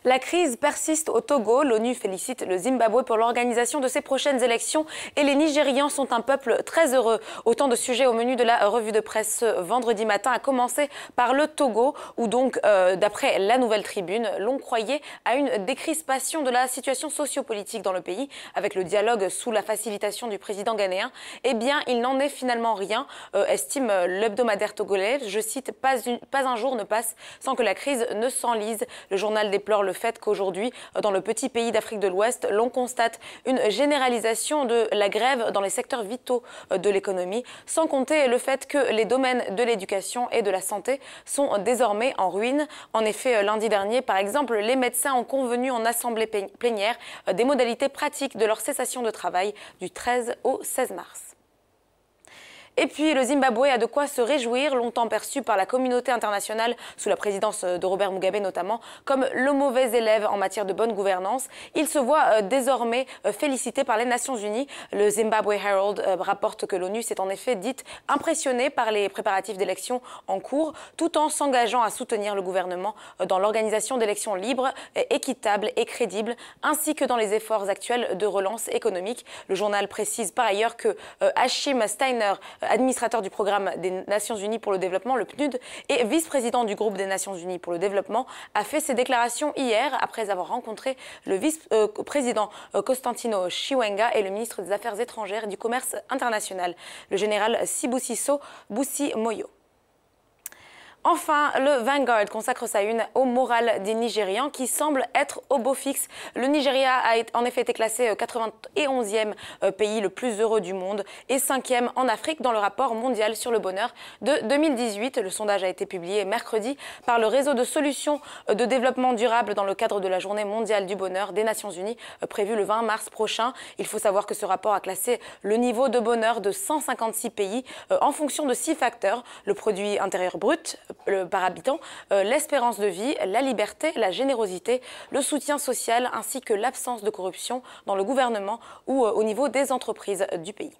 La crise persiste au Togo. L'ONU félicite le Zimbabwe pour l'organisation de ses prochaines élections et les Nigérians sont un peuple très heureux. Autant de sujets au menu de la revue de presse ce vendredi matin, à commencer par le Togo où donc, d'après la Nouvelle Tribune, l'on croyait à une décrispation de la situation sociopolitique dans le pays avec le dialogue sous la facilitation du président ghanéen. Eh bien, il n'en est finalement rien, estime l'hebdomadaire togolais. Je cite, pas un jour ne passe sans que la crise ne s'enlise. Le journal déplore le fait qu'aujourd'hui, dans le petit pays d'Afrique de l'Ouest, l'on constate une généralisation de la grève dans les secteurs vitaux de l'économie, sans compter le fait que les domaines de l'éducation et de la santé sont désormais en ruine. En effet, lundi dernier, par exemple, les médecins ont convenu en assemblée plénière des modalités pratiques de leur cessation de travail du 13 au 16 mars. Et puis le Zimbabwe a de quoi se réjouir, longtemps perçu par la communauté internationale, sous la présidence de Robert Mugabe notamment, comme le mauvais élève en matière de bonne gouvernance. Il se voit désormais félicité par les Nations Unies. Le Zimbabwe Herald rapporte que l'ONU s'est en effet dite impressionnée par les préparatifs d'élections en cours, tout en s'engageant à soutenir le gouvernement dans l'organisation d'élections libres, équitables et crédibles, ainsi que dans les efforts actuels de relance économique. Le journal précise par ailleurs que Hashim Steiner, administrateur du programme des Nations Unies pour le développement, le PNUD, et vice-président du groupe des Nations Unies pour le développement, a fait ses déclarations hier après avoir rencontré le vice-président Constantino Chiwenga et le ministre des Affaires étrangères et du Commerce international, le général Sibusiso Busi Moyo. Enfin, le Vanguard consacre sa une au moral des Nigérians qui semble être au beau fixe. Le Nigeria a en effet été classé 91e pays le plus heureux du monde et 5e en Afrique dans le rapport mondial sur le bonheur de 2018. Le sondage a été publié mercredi par le réseau de solutions de développement durable dans le cadre de la journée mondiale du bonheur des Nations Unies prévue le 20 mars prochain. Il faut savoir que ce rapport a classé le niveau de bonheur de 156 pays en fonction de 6 facteurs: le produit intérieur brut par habitant, l'espérance de vie, la liberté, la générosité, le soutien social ainsi que l'absence de corruption dans le gouvernement ou au niveau des entreprises du pays.